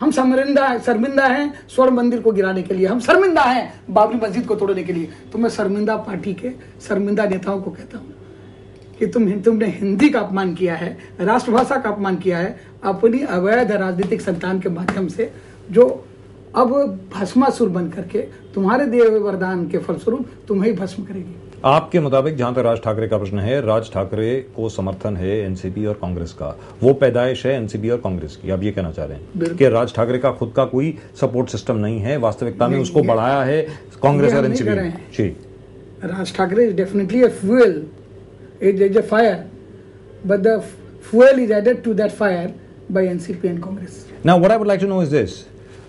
हम शर्मिंदा हैं स्वर्ण मंदिर को गिराने के लिए, हम शर्मिंदा हैं बाबरी मस्जिद को तोड़ने के लिए। तो मैं शर्मिंदा पार्टी के शर्मिंदा नेताओं को कहता हूँ कि तुमने हिंदी का अपमान किया है, राष्ट्रभाषा का अपमान किया है अपनी अवैध राजनीतिक संतान के माध्यम से, जो अब भस्मासुर बन करके तुम्हारे दिए हुए वरदान के फलस्वरूप तुम्हें भस्म करेगी। आपके मुताबिक, जहां तक राज ठाकरे का प्रश्न है, राज ठाकरे को समर्थन है एनसीपी और कांग्रेस का, वो पैदाइश है एनसीपी और कांग्रेस की, आप ये कहना चाह रहे हैं कि राज ठाकरे का खुद का कोई सपोर्ट सिस्टम नहीं है, वास्तविकता में उसको बढ़ाया है कांग्रेस और NCP ji. Raj Thackeray is definitely a fuel, it is a fire, but the fuel is added to that fire by NCP and Congress. Now what I would like to know is this,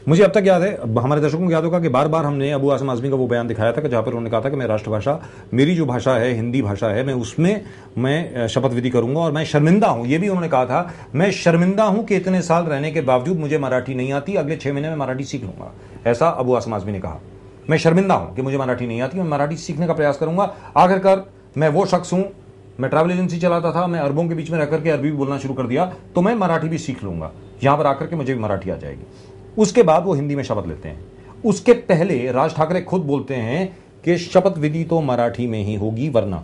मुझे अब तक याद है, हमारे दर्शकों को याद होगा कि बार बार हमने अबू आसिम आजमी का वो बयान दिखाया था कि जहां पर उन्होंने कहा था कि मैं राष्ट्रभाषा, मेरी जो भाषा है हिंदी भाषा है, मैं उसमें मैं शपथ विधि करूंगा और मैं शर्मिंदा हूं। ये भी उन्होंने कहा था, मैं शर्मिंदा हूं कि इतने साल रहने के बावजूद मुझे मराठी नहीं आती, अगले 6 महीने में मराठी सीख लूंगा। ऐसा अबू आसिम आजमी ने कहा, मैं शर्मिंदा हूं कि मुझे मराठी नहीं आती, मैं मराठी सीखने का प्रयास करूंगा। आखिरकार मैं वो शख्स हूं, मैं ट्रैवल एजेंसी चलाता था, मैं अरबों के बीच में रहकर के अरबी भी बोलना शुरू कर दिया, तो मैं मराठी भी सीख लूंगा, यहां पर आकर के मुझे भी मराठी आ जाएगी। उसके बाद वो हिंदी में शपथ लेते हैं। उसके पहले राज ठाकरे खुद बोलते हैं कि शपथ विधि तो मराठी में ही होगी, वरना।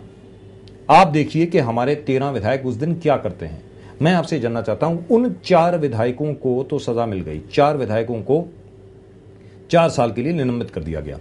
आप देखिए कि हमारे 13 विधायक उस दिन क्या करते हैं। मैं आपसे जानना चाहता हूं, उन 4 विधायकों को तो सजा मिल गई, 4 विधायकों को 4 साल के लिए निलंबित कर दिया गया।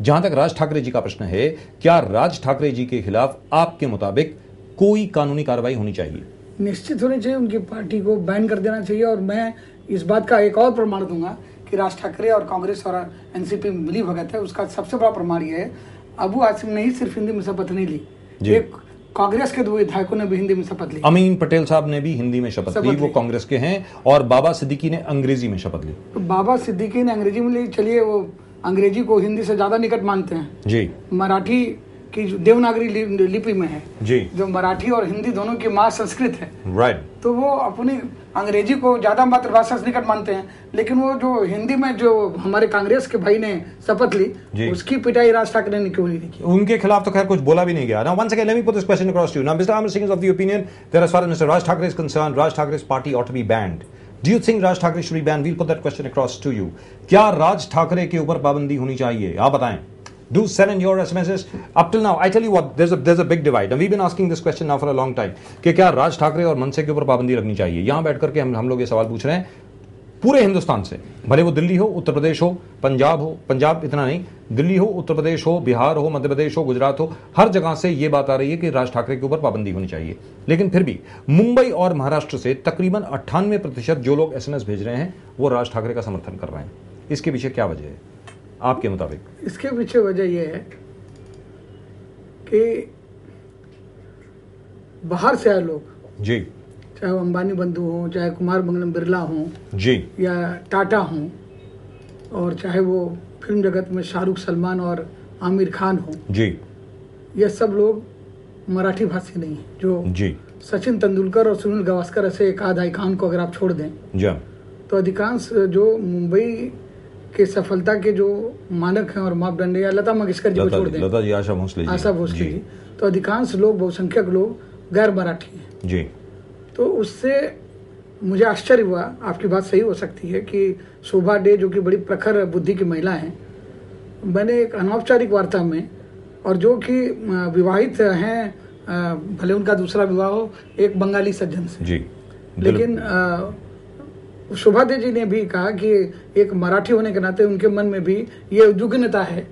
जहां तक राज ठाकरे जी का प्रश्न है, क्या राज ठाकरे जी के खिलाफ आपके मुताबिक कोई कानूनी कार्रवाई होनी चाहिए? निश्चित होनी चाहिए, उनकी पार्टी को बैन कर देना चाहिए। और मैं इस बात का एक और प्रमाण दूंगा कि राज ठाकरे और कांग्रेस और एनसीपी मिली भगत है। उसका सबसे बड़ा प्रमाण यह है, अबू आसिम ने ही सिर्फ हिंदी में शपथ नहीं ली, एक कांग्रेस के 2 विधायकों ने भी हिंदी में शपथ ली। अमीन पटेल साहब ने भी हिंदी में शपथ ली, वो कांग्रेस के हैं, और बाबा सिद्दीकी ने अंग्रेजी में शपथ ली। तो बाबा सिद्दीकी ने अंग्रेजी में ली, चलिए वो अंग्रेजी को हिंदी से ज्यादा निकट मानते हैं जी। मराठी की देवनागरी लिपि में है जी, जो मराठी और हिंदी दोनों की माँ संस्कृत है, राइट। तो वो अपनी अंग्रेजी को ज्यादा मातृभाषा से निकट मानते हैं। लेकिन वो जो हिंदी में जो हमारे कांग्रेस के भाई ने शपथ ली, उसकी पिटाई राज ठाकरे ने क्यों नहीं की? उनके खिलाफ तो खैर कुछ बोला भी नहीं गया। Now once again let me put this question across to you. Now Mr. Amar Singh is of the opinion that as far as Mr. Raj Thakre is concerned, Raj Thakre's party ought to be banned. Do you think Raj Thakre should be banned? We'll put that question across to you. क्या राज ठाकरे के ऊपर पाबंदी होनी चाहिए? आप बताएं। Do send in your SMSs. Up till now, I tell you what, there's a big divide, and we've been asking this question now for a long time. कि क्या राज ठाकरे और मनसे के ऊपर पाबंदी लगनी चाहिए? यहां बैठ करके हम लोग ये सवाल पूछ रहे हैं पूरे हिंदुस्तान से, भले वो दिल्ली हो, उत्तर प्रदेश हो, पंजाब इतना नहीं, दिल्ली हो, उत्तर प्रदेश हो, बिहार हो, मध्य प्रदेश हो, गुजरात हो, हर जगह से ये बात आ रही है कि राज ठाकरे के ऊपर पाबंदी होनी चाहिए। लेकिन फिर भी मुंबई और महाराष्ट्र से तकरीबन 98% जो लोग SMS भेज रहे हैं वो राज ठाकरे का समर्थन कर रहे हैं। इसके पीछे क्या वजह है आपके मुताबिक? इसके पीछे वजह यह है कि बाहर से आए लोग जी, चाहे वो अंबानी बंधु हो, चाहे कुमार मंगलम बिरला हो जी, या टाटा हो, और चाहे वो फिल्म जगत में शाहरुख, सलमान और आमिर खान हो जी, ये सब लोग मराठी भाषी नहीं है। जो जी, सचिन तेंदुलकर और सुनील गावस्कर ऐसे एक आध आइकॉन को अगर आप छोड़ दें जी, तो अधिकांश जो मुंबई के सफलता के जो मानक हैं और मापदंड, या लता मंगेशकर जी को छोड़ दें, लता जी, आशा भोसले जी, तो अधिकांश लोग, बहुसंख्यक लोग गैर मराठी हैं जी। तो उससे मुझे आश्चर्य हुआ, आपकी बात सही हो सकती है कि शोभा डे जो कि बड़ी प्रखर बुद्धि की महिला हैं, मैंने एक अनौपचारिक वार्ता में, और जो कि विवाहित हैं, भले उनका दूसरा विवाह हो, एक बंगाली सज्जन से जी, लेकिन शोभा दे जी ने भी कहा कि एक मराठी होने के नाते उनके मन में भी ये उद्विग्नता है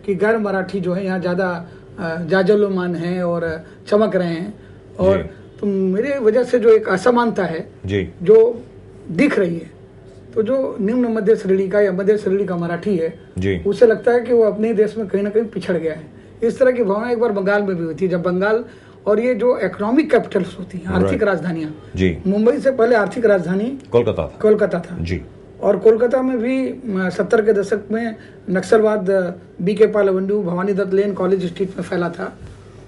कि गैर मराठी जो है यहाँ ज़्यादा जाजल्यमान हैं और चमक रहे हैं, और तो मेरे वजह से जो एक असमानता है जी, जो दिख रही है, तो जो निम्न मध्य श्रेणी का या मध्य श्रेणी का मराठी है जी, उसे लगता है कि वो अपने देश में कहीं ना कहीं पिछड़ गया है। इस तरह की भावना एक बार बंगाल में भी हुई थी, जब बंगाल और ये जो इकोनॉमिक कैपिटल्स होती हैं, आर्थिक राजधानियां जी, मुंबई से पहले आर्थिक राजधानी कोलकाता था जी, और कोलकाता में भी 70 के दशक में नक्सलवाद BK पाल एवेन्यू, भवानी दत्त लेन, कॉलेज स्ट्रीट में फैला था,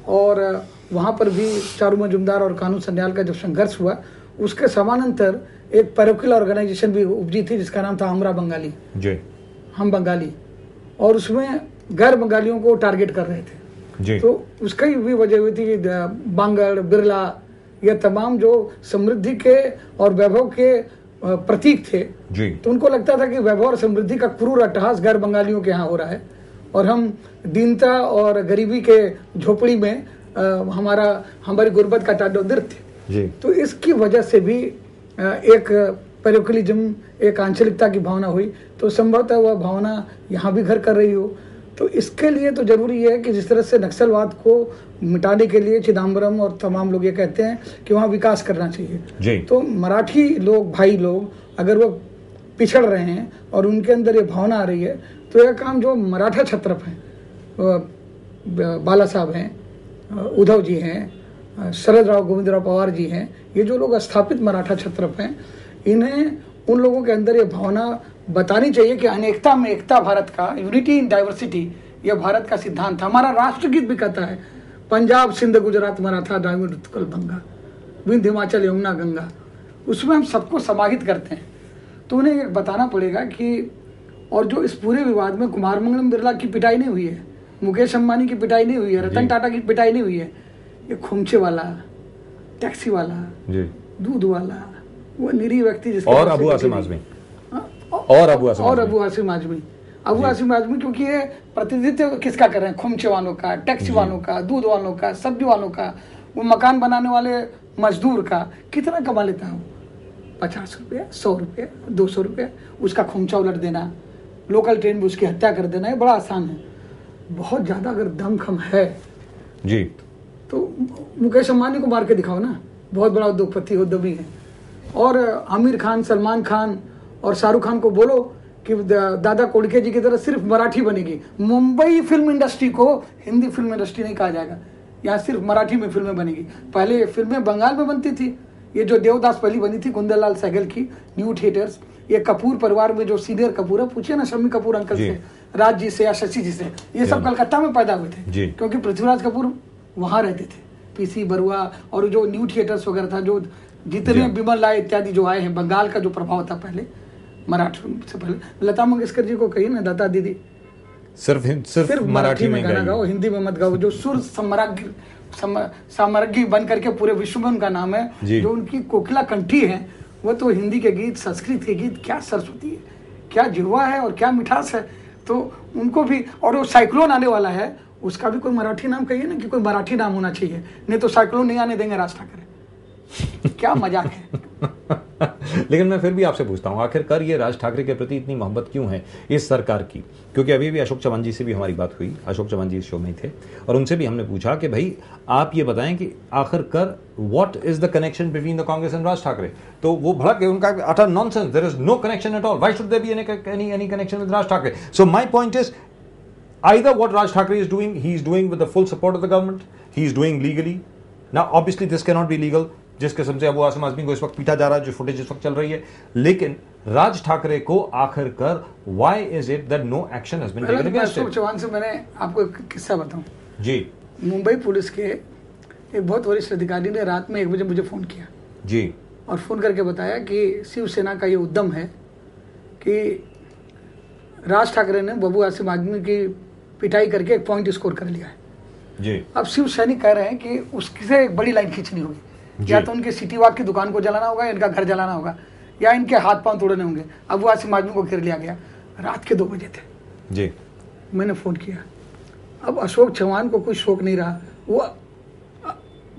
और वहाँ पर भी चारू मजुमदार और कानून सन्याल का जब संघर्ष हुआ, उसके समानांतर एक पैरोकिल ऑर्गेनाइजेशन भी उपजी थी जिसका नाम था हमरा बंगाली जी, हम बंगाली, और उसमें गैर बंगालियों को टारगेट कर रहे थे जी। तो उसका भी वजह हुई थी कि बांगड़, बिरला, ये तमाम जो समृद्धि के और वैभव के प्रतीक थे जी। तो उनको लगता था कि वैभव और समृद्धि का क्रूर अट्टहास गैर बंगालियों के यहाँ हो रहा है और हम दीनता और गरीबी के झोपड़ी में हमारी गुर्बत का ताडोदिर थे जी। तो इसकी वजह से भी एक पैरोक्लिज्म, एक आंचलिकता की भावना हुई। तो संभवतः वह भावना यहाँ भी घर कर रही हो। तो इसके लिए तो जरूरी है कि जिस तरह से नक्सलवाद को मिटाने के लिए चिदम्बरम और तमाम लोग ये कहते हैं कि वहाँ विकास करना चाहिए जी। तो मराठी लोग, भाई लोग, अगर वो पिछड़ रहे हैं और उनके अंदर ये भावना आ रही है तो यह काम जो मराठा छत्रप हैं, बाला साहब हैं, उद्धव जी हैं, शरद राव गोविंदराव पवार जी हैं, ये जो लोग स्थापित मराठा छत्रप हैं, इन्हें उन लोगों के अंदर ये भावना बतानी चाहिए कि अनेकता में एकता भारत का, यूनिटी इन डाइवर्सिटी, यह भारत का सिद्धांत था। हमारा राष्ट्रगीत भी कहता है पंजाब सिंध गुजरात मराठा द्राविड़ उत्कल बंगा, विंध्य हिमाचल यमुना गंगा, उसमें हम सबको समाहित करते हैं। तो उन्हें ये बताना पड़ेगा कि, और जो इस पूरे विवाद में कुमार मंगलम बिरला की पिटाई नहीं हुई है, मुकेश अंबानी की पिटाई नहीं हुई है, रतन टाटा की पिटाई नहीं हुई है, ये खुमचे वाला, टैक्सी वाला, दूध वाला, वो निरीह व्यक्ति जिसके और अबू आसिम आजमी और अबू आसिम आजमी क्योंकि ये प्रतिनिधित्व किसका कर रहे हैं? खुमचे वालों का, टैक्सी वालों का, दूध वालों का, सब्जी वालों का, वो मकान बनाने वाले मजदूर का। कितना कमा लेता है वो? 50 रुपया, 100 रुपया, 200 रुपया, उसका खुमचा उलट देना, लोकल ट्रेन में उसकी हत्या कर देना, ये बड़ा आसान है। बहुत ज्यादा अगर दमखम है जी तो मुकेश अंबानी को मार के दिखाओ ना, बहुत बड़ा उद्योगपति, उद्यमी है। और आमिर खान, सलमान खान और शाहरुख खान को बोलो कि दादा कोडके जी की तरह सिर्फ मराठी बनेगी। मुंबई फिल्म इंडस्ट्री को हिंदी फिल्म इंडस्ट्री नहीं कहा जाएगा, यहाँ सिर्फ मराठी में फिल्में बनेगी। पहले फिल्में बंगाल में बनती थी, ये जो देवदास पहली बनी थी कुंदन सहगल की, न्यू थिएटर्स, ये कपूर परिवार में जो सीनियर कपूर है, पूछिए ना शम्मी कपूर अंकल से, राज जी से या शशि जी से, ये सब कलकत्ता में पैदा हुए थे क्योंकि पृथ्वीराज कपूर वहां रहते थे। पीसी बरुआ और जो न्यू थिएटर्स वगैरह था, जो जितने बिमल राय इत्यादि जो आए हैं, बंगाल का जो प्रभाव था पहले, मराठी से पहले। लता मंगेशकर जी को कहिए ना, लता दीदी सिर्फ मराठी में गाना गाओ, हिंदी में मत गाओ। जो सुर साम्राज्ञी बन करके पूरे विश्व में उनका नाम है, जो उनकी कोकिला कंठी है, वो तो हिंदी के गीत, संस्कृत के गीत, क्या सरस्वती है, क्या जिह्वा है और क्या मिठास है। तो उनको भी, और वो साइक्लोन आने वाला है, उसका भी कोई मराठी नाम कहिए ना, कि कोई मराठी नाम होना चाहिए, नहीं तो साइक्लोन नहीं आने देंगे राज ठाकरे। क्या मजाक है। लेकिन मैं फिर भी आपसे पूछता हूं, आखिरकार ये राज ठाकरे के प्रति इतनी मोहब्बत क्यों है इस सरकार की? क्योंकि अभी भी अशोक चव्हाण जी से भी हमारी बात हुई, अशोक चव्हाण जी इस शो में थे, और उनसे भी हमने पूछा कि भाई आप ये बताएं कि आखिरकार what is the connection between the Congress and Raj Thackeray? तो वो भड़क गए, उनका utter nonsense, there is no connection at all, why should there be any connection with Raj Thackeray? So my point is, either what Raj Thakre is doing, he is doing with the full support of the government, he is doing legally. Now obviously this cannot be legal, जिस किस्म से अबू आसिम आजमी को इस वक्त पीटा जा रहा है, जो फुटेज इस वक्त चल रही है, लेकिन राज ठाकरे को आखिरकार why is it that no action has been taken against him? Ashok Chavan से मैंने आपको एक किस्सा बताऊं जी। मुंबई पुलिस के एक बहुत वरिष्ठ अधिकारी ने रात में 1 बजे मुझे फोन किया जी, और फोन करके बताया कि शिवसेना का ये उद्यम है कि राज ठाकरे ने अबू आसिम आजमी की पिटाई करके एक पॉइंट स्कोर कर लिया है जी। अब शिव सैनिक कह रहे हैं कि उससे एक बड़ी लाइन खींचनी होगी, या तो उनके सिटी वॉक की दुकान को जलाना होगा, इनका घर जलाना होगा, या इनके हाथ पांव तोड़ने होंगे। अबू आसिम आजमी को घेर लिया गया, रात के 2 बजे थे जी। मैंने फोन किया। अब अशोक चव्हाण को कोई शौक नहीं रहा, वो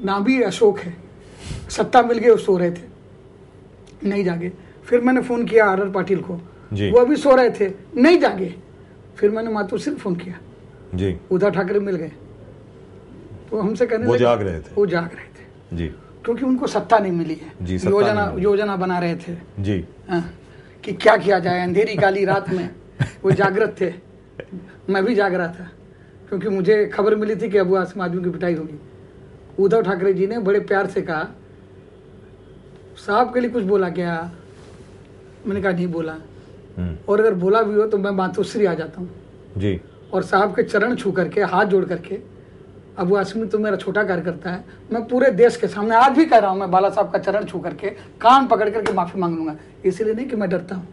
ना भी अशोक है, सत्ता मिल गई, वो सो रहे थे, नहीं जागे। फिर मैंने फोन किया आर पाटिल को, वो अभी सो रहे थे, नहीं जागे। फिर मैंने मातुर सिंह फोन किया जी, उद्धव ठाकरे मिल गए, तो हमसे कहने वो जाग रहे थे, वो जाग रहे थे जी, क्योंकि उनको सत्ता नहीं मिली है जी, योजना बना रहे थे जी, कि क्या किया जाए अंधेरी काली रात में। वो जागृत थे, मैं भी जाग रहा था, क्योंकि मुझे खबर मिली थी कि अबू आसिम आजमी की पिटाई होगी। उद्धव ठाकरे जी ने बड़े प्यार से कहा, साहब के लिए कुछ बोला क्या? मैंने कहा नहीं बोला, और अगर बोला भी हो तो मैं मातोश्री आ जाता हूँ जी, और साहब के चरण छू करके, हाथ जोड़ करके, अबू आसिम तो मेरा छोटा कार्यकर्ता है, मैं पूरे देश के सामने आज भी कह रहा हूँ, मैं बाला साहब का चरण छू करके, कान पकड़ करके माफी मांग लूंगा। इसलिए नहीं कि मैं डरता हूँ,